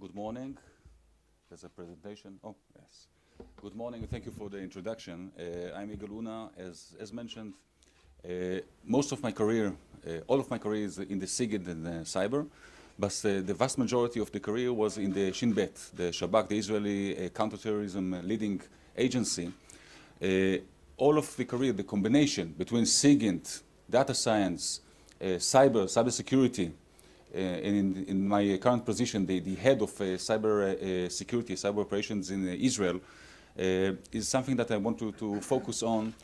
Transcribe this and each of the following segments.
Good morning. There's a presentation. Oh, yes. Good morning, and thank you for the introduction. I'm Yigal Unna. As mentioned, most of my career, all of my career is in the SIGINT and cyber, but the vast majority of the career was in the Shin Bet, the Shabak, the Israeli Counter-Terrorism leading agency. All of the career, the combination between SIGINT, data science, cybersecurity, in my current position, the head of cyber security, cyber operations in Israel, is something that I want to focus on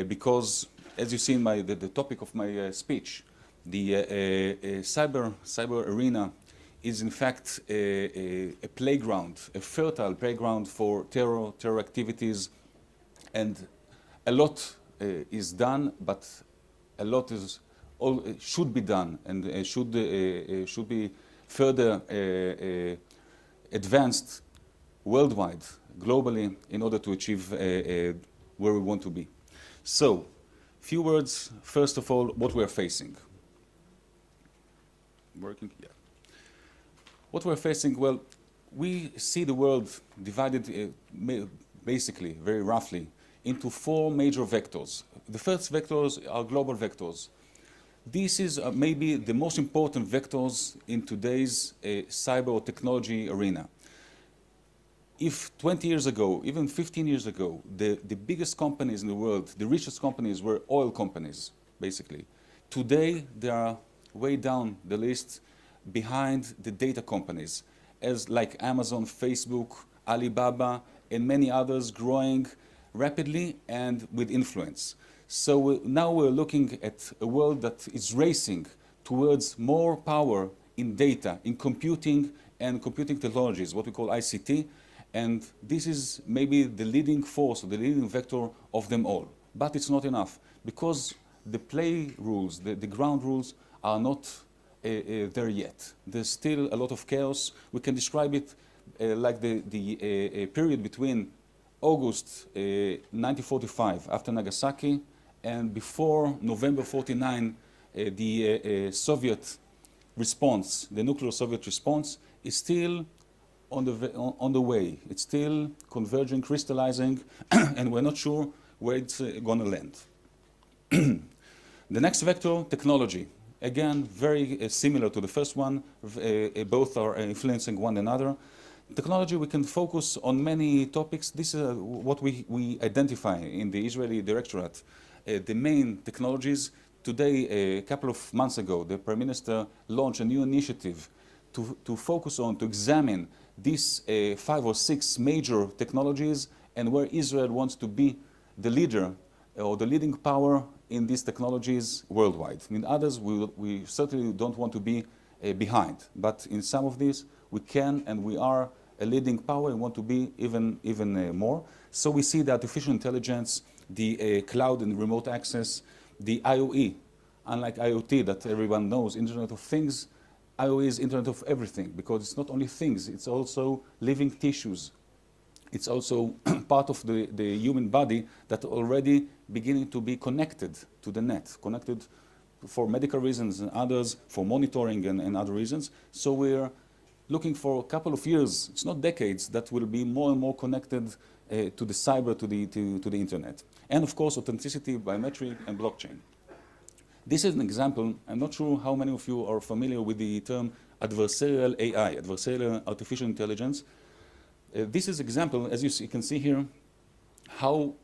because, as you see in the topic of my speech, the cyber arena is in fact a playground, a fertile playground for terror activities, and a lot is done, but a lot should be done and should be further advanced worldwide, globally, in order to achieve where we want to be. So, few words, first of all, what we are facing. Working? Yeah. What we're facing, well, we see the world divided basically, very roughly, into four major vectors. The first vectors are global vectors. This is maybe the most important vectors in today's cyber or technology arena. If 20 years ago, even 15 years ago, the biggest companies in the world, the richest companies were oil companies, basically. Today, they are way down the list behind the data companies, as like Amazon, Facebook, Alibaba, and many others growing rapidly and with influence. So now we're looking at a world that is racing towards more power in data, in computing and computing technologies, what we call ICT, and this is maybe the leading force or the leading vector of them all. But it's not enough, because the play rules, the ground rules are not there yet. There's still a lot of chaos. We can describe it like the period between August 1945, after Nagasaki, and before November 49, the Soviet response, the nuclear Soviet response, is still on the way. It's still converging, crystallizing, and we're not sure where it's going to land. The next vector, technology. Again, very similar to the first one. Both are influencing one another. Technology, we can focus on many topics. This is what we identify in the Israeli Directorate. The main technologies. Today, a couple of months ago, the Prime Minister launched a new initiative to focus on, to examine these 5 or 6 major technologies and where Israel wants to be the leader or the leading power in these technologies worldwide. In others, we certainly don't want to be behind, but in some of these, we can and we are a leading power and want to be even more. So we see the artificial intelligence, the cloud and remote access, the IoE, unlike IoT that everyone knows, Internet of Things, IoE is Internet of Everything, because it's not only things, it's also living tissues. It's also part of the human body that already beginning to be connected to the net, connected for medical reasons and others, for monitoring and other reasons. So we're looking for a couple of years, it's not decades, that will be more and more connected to the cyber, to the internet. And of course, authenticity, biometric, and blockchain. This is an example. I'm not sure how many of you are familiar with the term adversarial AI, adversarial artificial intelligence. This is an example, as you can see here, how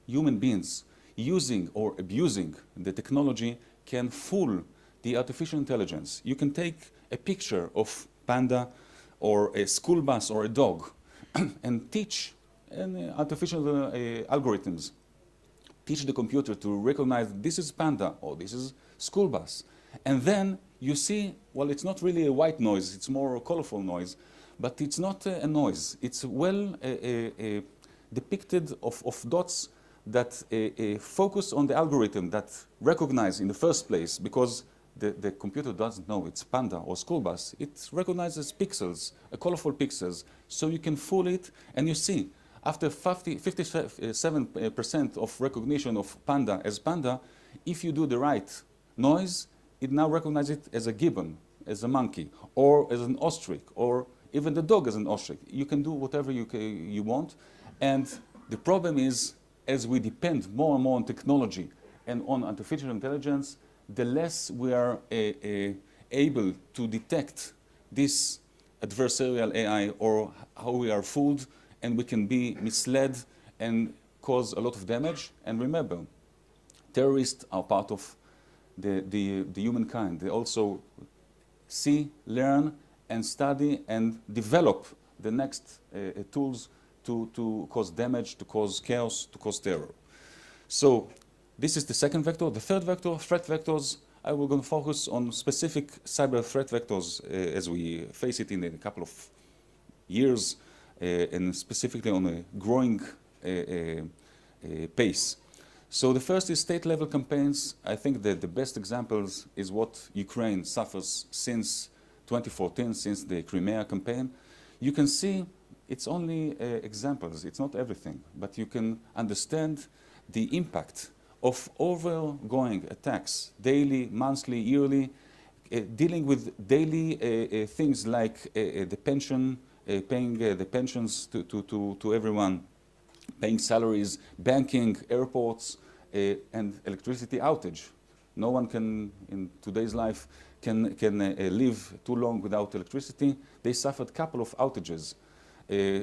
human beings using or abusing the technology can fool the artificial intelligence. You can take a picture of panda or a school bus or a dog and teach artificial algorithms, teach the computer to recognize this is panda or this is school bus. And then you see, well, it's not really a white noise, it's more a colorful noise, but it's not a noise. It's well depicted of dots that focus on the algorithm that recognize in the first place, because the computer doesn't know it's panda or school bus. It recognizes pixels, colorful pixels. So you can fool it, and you see, after 57% of recognition of panda as panda, if you do the right noise, it now recognizes it as a gibbon, as a monkey, or as an ostrich, or even the dog as an ostrich. You can do whatever you want. And the problem is, as we depend more and more on technology and on artificial intelligence, the less we are able to detect this adversarial AI or how we are fooled, and we can be misled and cause a lot of damage. And remember, terrorists are part of the humankind. They also see, learn, and study and develop the next tools to cause damage, to cause chaos, to cause terror. So this is the second vector. The third vector, threat vectors, I will going to focus on specific cyber threat vectors as we face it in a couple of years, and specifically on a growing pace. So the first is state-level campaigns. I think that the best examples is what Ukraine suffers since 2014, since the Crimea campaign. You can see it's only examples, it's not everything, but you can understand the impact of overgoing attacks, daily, monthly, yearly, dealing with daily things like the pension, paying the pensions to everyone, paying salaries, banking, airports, and electricity outage. No one can, in today's life, can live too long without electricity. They suffered a couple of outages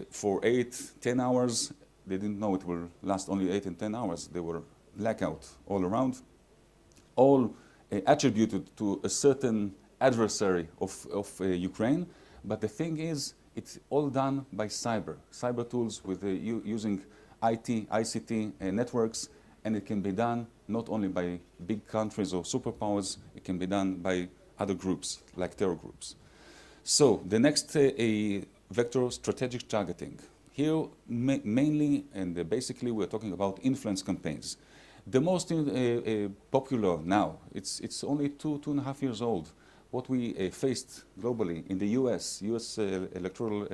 for 8-10 hours. They didn't know it will last only 8 and 10 hours. They were blackout all around, all attributed to a certain adversary of Ukraine. But the thing is, it's all done by cyber tools with using IT, ICT networks, and it can be done not only by big countries or superpowers, it can be done by other groups, like terror groups. So the next vector, strategic targeting. Here, mainly and basically, we're talking about influence campaigns. The most popular now, it's only 2.5 years old. What we faced globally in the US electoral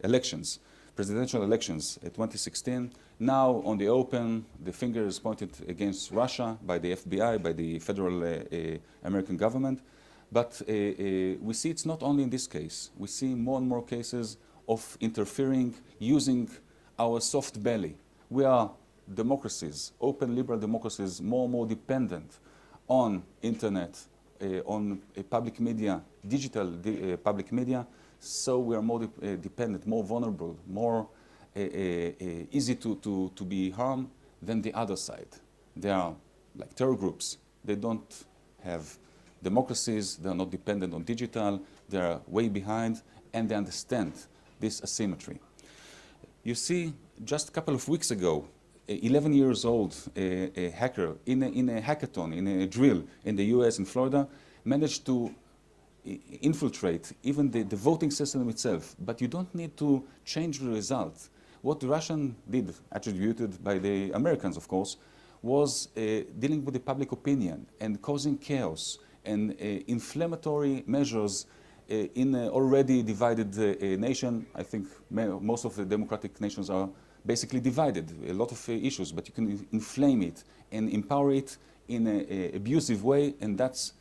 elections, presidential elections, 2016. Now on the open, the finger is pointed against Russia by the FBI, by the federal American government. But we see it's not only in this case. We see more and more cases of interfering, using our soft belly. We are democracies, open liberal democracies, more and more dependent on internet, on public media, digital public media. So we are more dependent, more vulnerable, more easy to be harmed than the other side. They are like terror groups. They don't have democracies, they are not dependent on digital, they are way behind, and they understand this asymmetry. You see, just a couple of weeks ago, 11 years old a hacker in a hackathon, in a drill in the US, in Florida, managed to infiltrate even the voting system itself. But you don't need to change the result. What the Russian did, attributed by the Americans, of course, was dealing with the public opinion and causing chaos and inflammatory measures in an already divided nation. I think most of the democratic nations are basically divided, a lot of issues, but you can inflame it and empower it in an abusive way, and that's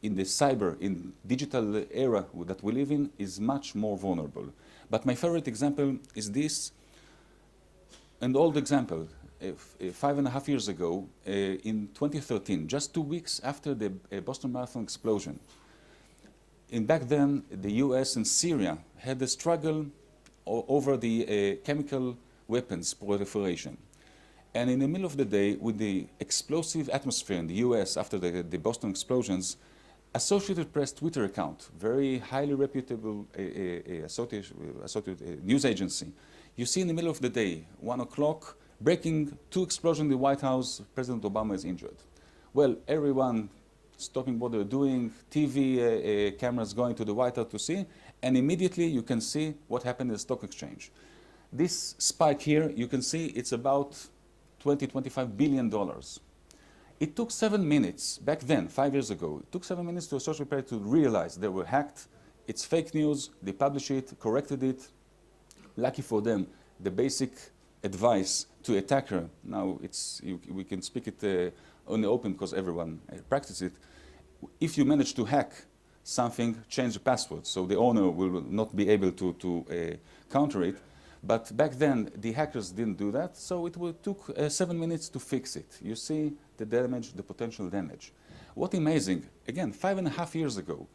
in the cyber, in digital era that we live in, is much more vulnerable. But my favorite example is this, an old example. 5.5 years ago, in 2013, just 2 weeks after the Boston Marathon explosion, back then the US and Syria had a struggle over the chemical weapons proliferation. And in the middle of the day, with the explosive atmosphere in the US after the Boston explosions, Associated Press Twitter account, very highly reputable associated news agency, you see in the middle of the day, 1 o'clock, breaking 2 explosions in the White House, President Obama is injured. Well, everyone stopping what they're doing, TV cameras going to the White House to see, and immediately you can see what happened in the stock exchange. This spike here, you can see it's about $20–25 billion. It took 7 minutes, back then, 5 years ago, it took 7 minutes to Associated Press to realize they were hacked. It's fake news, they published it, corrected it. Lucky for them, the basic advice to attacker, now we can speak it on the open because everyone practices it. if you manage to hack something, change the password, so the owner will not be able to counter it. But back then, the hackers didn't do that, so it took 7 minutes to fix it. You see the damage, the potential damage. What amazing, again, 5.5 years ago,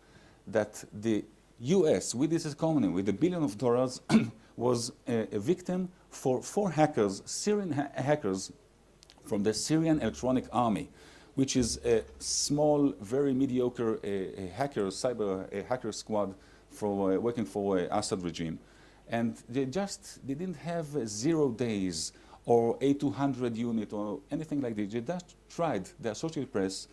that the US, with this economy, with $1 billion, was a victim for 4 hackers, Syrian hackers from the Syrian Electronic Army, which is a small, very mediocre cyber hacker squad for working for Assad regime. And they didn't have 0 days or A200 unit or anything like that. They just tried the Associated Press,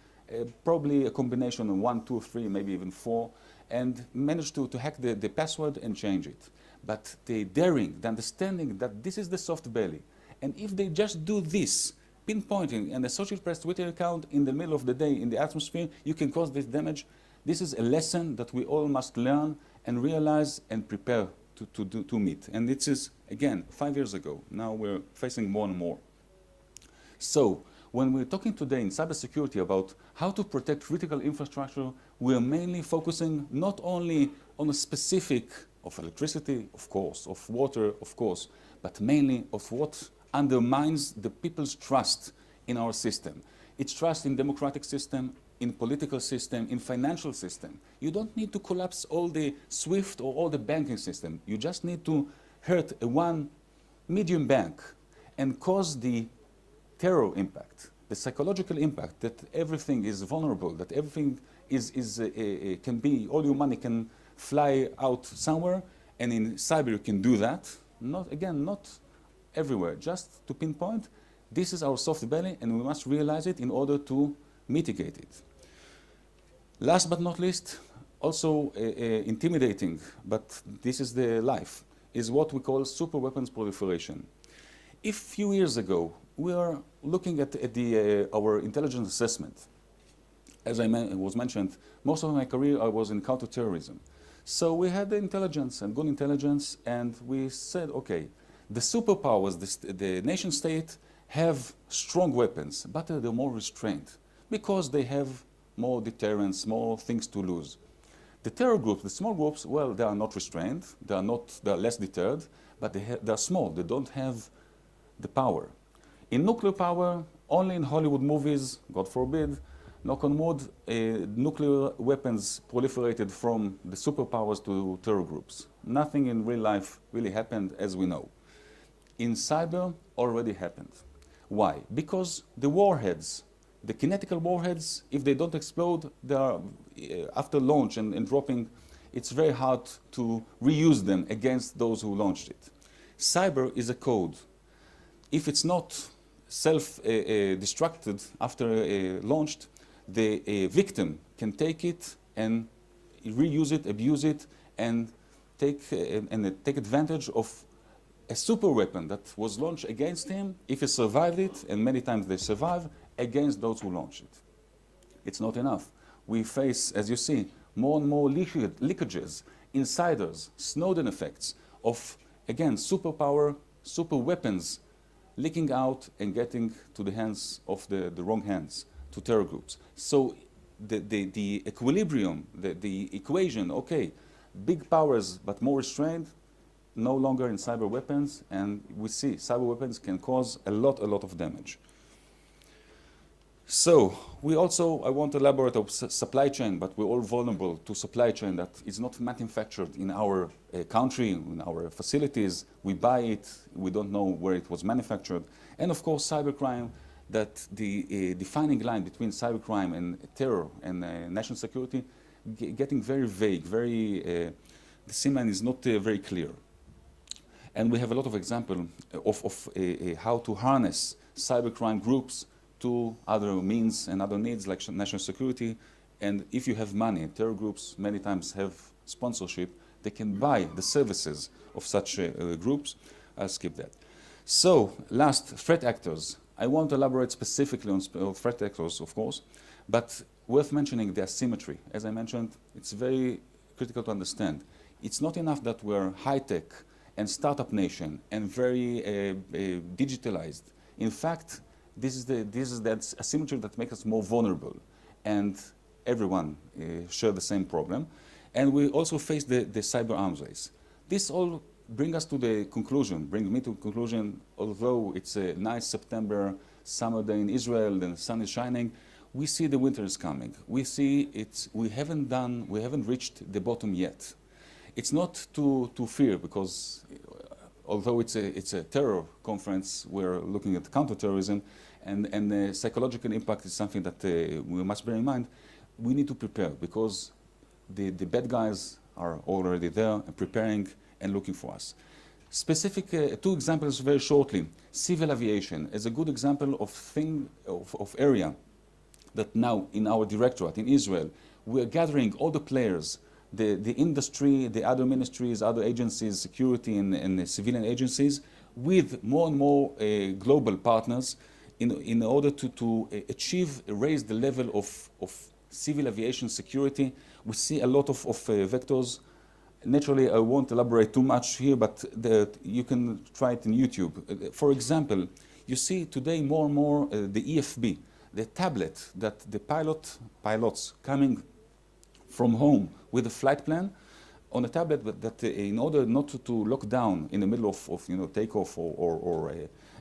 probably a combination of 1, 2, 3, maybe even 4, and managed to hack the password and change it. But the daring, the understanding that this is the soft belly, and if they just do this, pinpointing an Associated Press Twitter account in the middle of the day in the atmosphere, you can cause this damage. This is a lesson that we all must learn and realize and prepare to meet. And this is, again, 5 years ago. Now we're facing more and more. So when we're talking today in cybersecurity about how to protect critical infrastructure, we're mainly focusing not only on a specific of electricity, of course, of water, of course, but mainly of what undermines the people's trust in our system. It's trust in democratic system, in political system, in financial system. You don't need to collapse all the SWIFT or all the banking system. You just need to hurt one medium bank and cause the terror impact, the psychological impact that everything is vulnerable, that everything can be, all your money can fly out somewhere, and in cyber you can do that. Not everywhere, just to pinpoint, this is our soft belly and we must realize it in order to mitigate it. Last but not least, also intimidating, but this is the life, is what we call super weapons proliferation. A few years ago, we are looking at our intelligence assessment. As was mentioned, most of my career I was in counter-terrorism. So we had the intelligence and good intelligence, and we said, okay, the superpowers, the nation state, have strong weapons, but they're more restrained because they have more deterrence, more things to lose. The terror groups, the small groups, well, they are not restrained, they are less deterred, but they are small, they don't have the power. In nuclear power, only in Hollywood movies, God forbid, knock on wood, nuclear weapons proliferated from the superpowers to terror groups. Nothing in real life really happened, as we know. In cyber, already happened. Why? Because the warheads, the kinetical warheads, if they don't explode, they are, after launch and dropping, it's very hard to reuse them against those who launched it. Cyber is a code. If it's not self-destructed after launched, the victim can take it and reuse it, abuse it, and take advantage of a super weapon that was launched against him, if he survived it, and many times they survive, against those who launched it. It's not enough. We face, as you see, more and more leakages, insiders, Snowden effects of, again, superpower, super weapons leaking out and getting to the hands of the wrong hands, to terror groups. So the equilibrium, the equation, okay, big powers but more restrained, no longer in cyber weapons, and we see cyber weapons can cause a lot of damage. So I want to elaborate on supply chain, but we're all vulnerable to supply chain that is not manufactured in our country, in our facilities. We buy it, we don't know where it was manufactured. And of course, cybercrime, that the defining line between cybercrime and terror and national security getting very vague, the seam line is not very clear. And we have a lot of examples of how to harness cybercrime groups to other means and other needs like national security. And if you have money, terror groups many times have sponsorship, they can buy the services of such groups. I'll skip that. So last, threat actors. I won't elaborate specifically on threat actors, of course, but worth mentioning the asymmetry. As I mentioned, it's very critical to understand. It's not enough that we're high-tech and startup nation and very digitalized. In fact, this is that asymmetry that makes us more vulnerable. And everyone share the same problem. And we also face the cyber arms race. This all brings us to the conclusion, brings me to the conclusion, although it's a nice September summer day in Israel and the sun is shining, we see the winter is coming. We see we haven't reached the bottom yet. It's not to fear, because although it's a terror conference, we're looking at counter-terrorism, and the psychological impact is something that we must bear in mind. We need to prepare, because the bad guys are already there and preparing and looking for us. Specific two examples very shortly. Civil aviation is a good example of area that now in our directorate in Israel, we are gathering all the players, the industry, the other ministries, other agencies, security and civilian agencies, with more and more global partners in order to raise the level of civil aviation security. We see a lot of vectors. Naturally, I won't elaborate too much here, but you can try it in YouTube. For example, you see today more and more the EFB, the tablet that the pilots coming from home with a flight plan on a tablet, but that in order not to lock down in the middle of takeoff or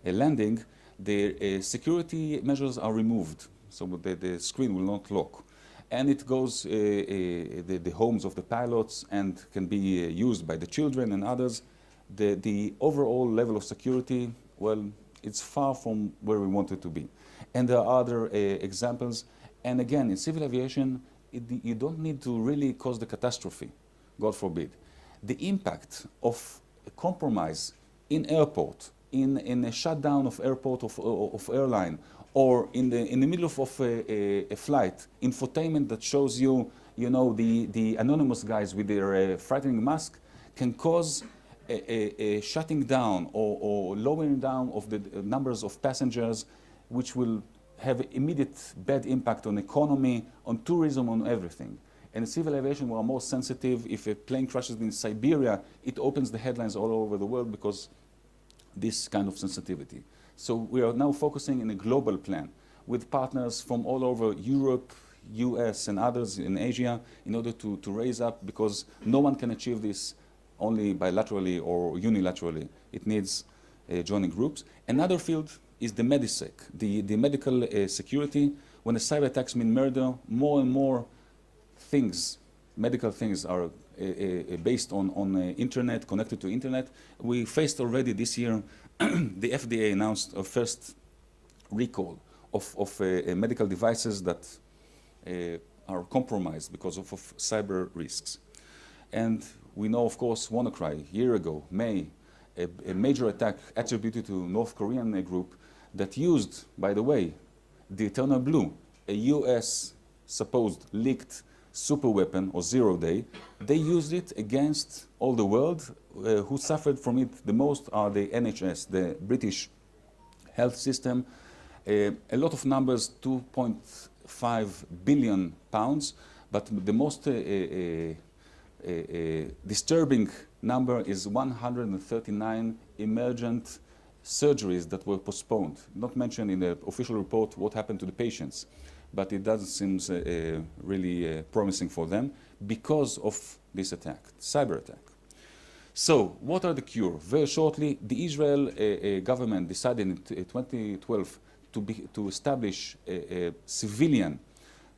a landing, the security measures are removed, so the screen will not lock. And it goes the homes of the pilots and can be used by the children and others. The overall level of security, well, it's far from where we want it to be. And there are other examples. And again, in civil aviation, you don't need to really cause the catastrophe, God forbid. The impact of a compromise in airport, in a shutdown of airport, of airline, or in the middle of a flight, infotainment that shows you, the anonymous guys with their frightening mask, can cause a shutting down or lowering down of the numbers of passengers, which will have immediate bad impact on economy, on tourism, on everything. And in civil aviation, we are more sensitive. If a plane crashes in Siberia, it opens the headlines all over the world because this kind of sensitivity. So we are now focusing in a global plan with partners from all over Europe, US, and others in Asia in order to raise up, because no one can achieve this only bilaterally or unilaterally. It needs joining groups. Another field is the MediSec, the medical security. When a cyber attacks mean murder, more and more things, medical things, are based on internet, connected to internet. We faced already this year, the FDA announced a first recall of medical devices that are compromised because of cyber risks. And we know, of course, WannaCry, a year ago, May, a major attack attributed to North Korean group that used, by the way, the Eternal Blue, a US supposed leaked super weapon or zero-day. They used it against all the world. Who suffered from it the most are the NHS, the British health system. A lot of numbers, 2.5 billion pounds, but the most disturbing number is 139 emergent surgeries that were postponed. Not mentioned in the official report what happened to the patients, but it doesn't seem really promising for them because of this attack, cyber attack. So what are the cure? Very shortly, the Israel government decided in 2012 to establish a civilian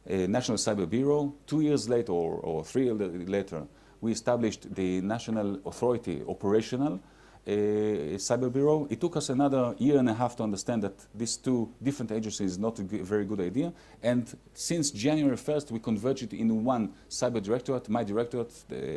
National Cyber Bureau. 2 years later, or 3 years later, we established the National Authority Operational Cyber Bureau. It took us another year and a half to understand that these two different agencies is not a very good idea. And since January 1st, we converged it in one cyber directorate, my directorate,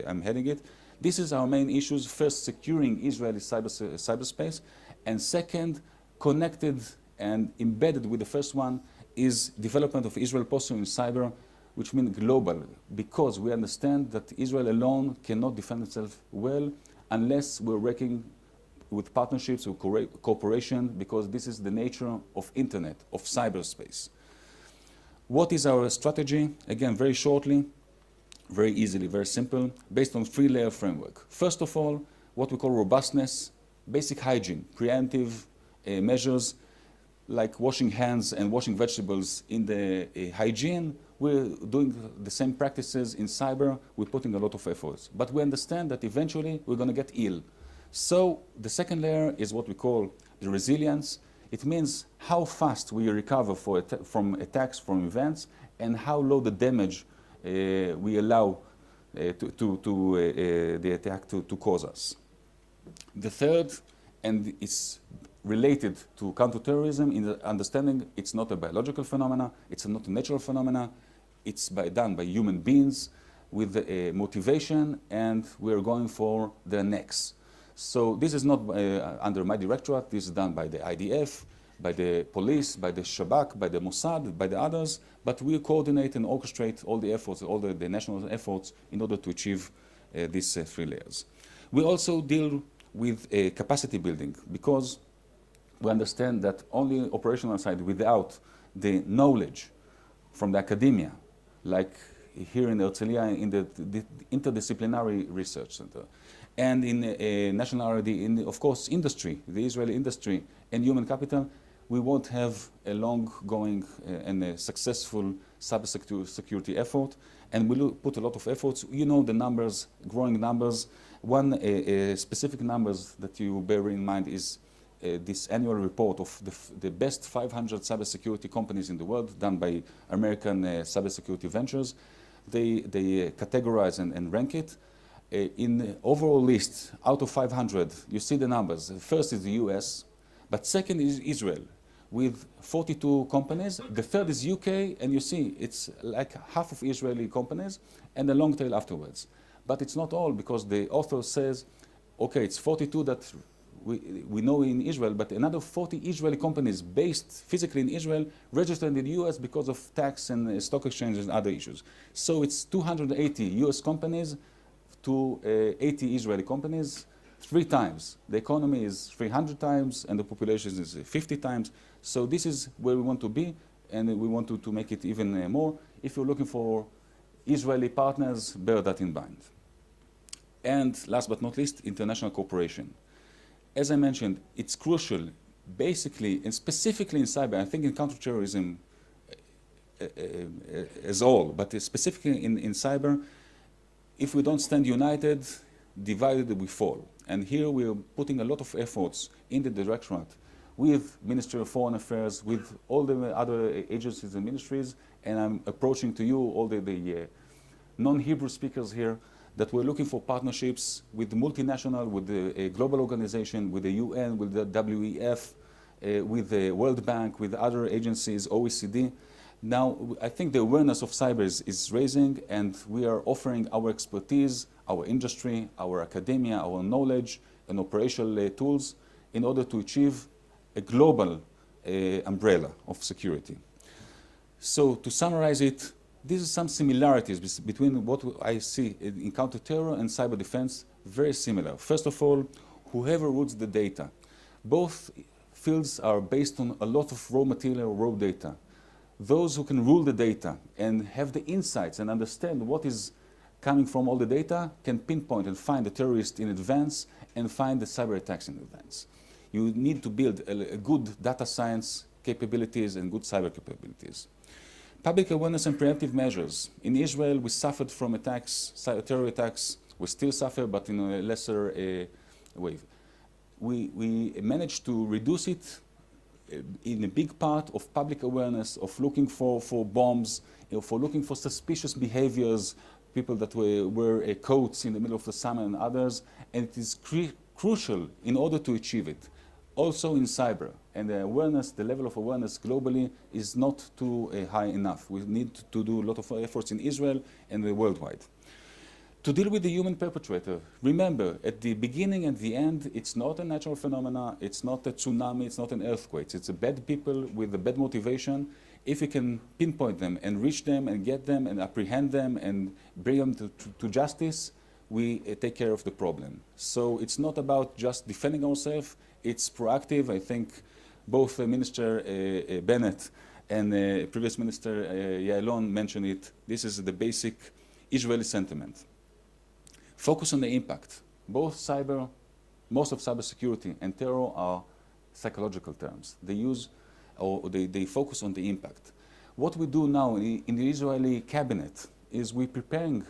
I'm heading it. This is our main issues. First, securing Israeli cyberspace. And second, connected and embedded with the first one is development of Israel posture in cyber, which means global, because we understand that Israel alone cannot defend itself well unless we're working with partnerships, with cooperation, because this is the nature of internet, of cyberspace. What is our strategy? Again, very shortly, very easily, very simple, based on 3-layer framework. First of all, what we call robustness, basic hygiene, preemptive measures like washing hands and washing vegetables in the hygiene we're doing the same practices in cyber, we're putting a lot of efforts. But we understand that eventually we're going to get ill. So the second layer is what we call the resilience. It means how fast we recover from attacks, from events, and how low the damage we allow the attack to cause us. The third, and it's related to counterterrorism in the understanding it's not a biological phenomena, it's not a natural phenomena, it's done by human beings with motivation, and we're going for the next. So this is not under my directorate, this is done by the IDF, by the police, by the Shabak, by the Mossad, by the others, but we coordinate and orchestrate all the efforts, all the national efforts in order to achieve these three layers. We also deal with capacity building, because we understand that only operational side without the knowledge from the academia, like here in Herzliya in the interdisciplinary research center, and in national R&D, in of course industry, the Israeli industry and human capital, we won't have a long-going and a successful cybersecurity effort, and we'll put a lot of efforts. You know the numbers, growing numbers. One specific numbers that you bear in mind is this annual report of the best 500 cybersecurity companies in the world, done by American Cybersecurity Ventures. They categorize and rank it. In the overall list, out of 500, you see the numbers. First is the US, but second is Israel, with 42 companies. The third is UK, and you see it's like half of Israeli companies, and a long tail afterwards. But it's not all, because the author says, okay, it's 42 that we know in Israel, but another 40 Israeli companies based physically in Israel registered in the US because of tax and stock exchanges and other issues. So it's 280 US companies to 80 Israeli companies, 3 times. The economy is 300 times, and the population is 50 times. So this is where we want to be, and we want to make it even more. If you're looking for Israeli partners, bear that in mind. And last but not least, international cooperation. As I mentioned, it's crucial, basically, and specifically in cyber, I think in counterterrorism as all, but specifically in cyber, if we don't stand united, divided we fall. And here we are putting a lot of efforts in the Directorate with Ministry of Foreign Affairs, with all the other agencies and ministries, and I'm approaching to you, all the non-Hebrew speakers here, that we're looking for partnerships with the multinational, with the global organization, with the UN, with the WEF, with the World Bank, with other agencies, OECD. Now, I think the awareness of cyber is raising, and we are offering our expertise, our industry, our academia, our knowledge, and operational tools in order to achieve a global umbrella of security. So, to summarize it, these are some similarities between what I see in counter-terror and cyber defense, very similar. First of all, whoever routes the data. Both fields are based on a lot of raw material, raw data. Those who can rule the data and have the insights and understand what is coming from all the data can pinpoint and find the terrorist in advance and find the cyber attacks in advance. You need to build a good data science capabilities and good cyber capabilities. Public awareness and preemptive measures. In Israel, we suffered from attacks, terror attacks. We still suffer, but in a lesser way. We managed to reduce it in a big part of public awareness, of looking for bombs, for looking for suspicious behaviors, people that wear coats in the middle of the summer and others, and it is crucial in order to achieve it. Also in cyber, and the awareness, the level of awareness globally is not too high enough. We need to do a lot of efforts in Israel and worldwide. To deal with the human perpetrator, remember, at the beginning and the end, it's not a natural phenomena, it's not a tsunami, it's not an earthquake. It's a bad people with a bad motivation. If we can pinpoint them and reach them and get them and apprehend them and bring them to justice, we take care of the problem. So it's not about just defending ourselves, it's proactive. I think both Minister Bennett and previous Minister Ya'alon mentioned it. This is the basic Israeli sentiment. Focus on the impact. Both cyber, most of cybersecurity and terror are psychological terms. They use, or they focus on the impact. What we do now in the Israeli cabinet is we are preparing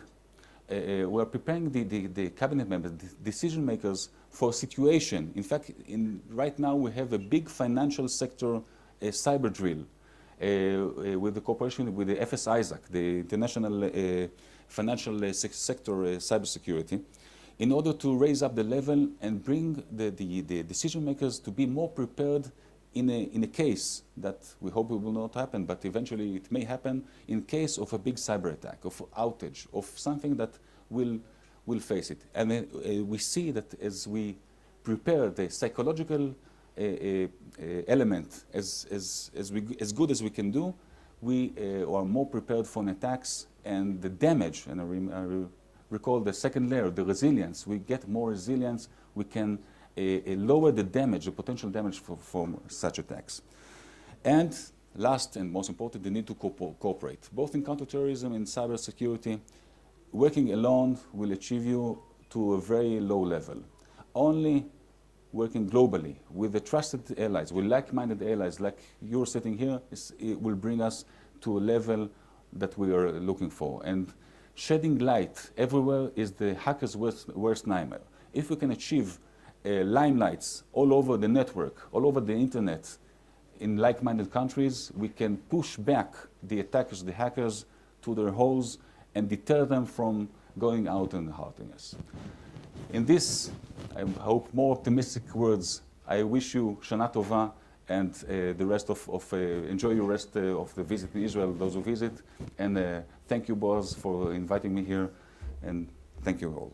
the cabinet members, the decision makers, for a situation. In fact, right now we have a big financial sector cyber drill with the cooperation with the FS Isaac, the International Financial Sector Cybersecurity, in order to raise up the level and bring the decision makers to be more prepared in a case that we hope it will not happen, but eventually it may happen, in case of a big cyber attack, of outage, of something that will face it. And we see that as we prepare the psychological element as good as we can do, we are more prepared for attacks, and the damage, and I recall the second layer, the resilience. We get more resilience, we can lower the damage, the potential damage from such attacks. And last and most important, the need to cooperate. Both in counterterrorism and cybersecurity, working alone will achieve you to a very low level. Only working globally with the trusted allies, with like-minded allies like you're sitting here, it will bring us to a level that we are looking for. And shedding light everywhere is the hacker's worst nightmare. If we can achieve limelights all over the network, all over the internet, in like-minded countries, we can push back the attackers, the hackers, to their holes and deter them from going out and hurting us. In this, I hope, more optimistic words, I wish you Shana Tova, and the rest enjoy your rest of the visit in Israel, those who visit. And thank you, Boaz, for inviting me here, and thank you all.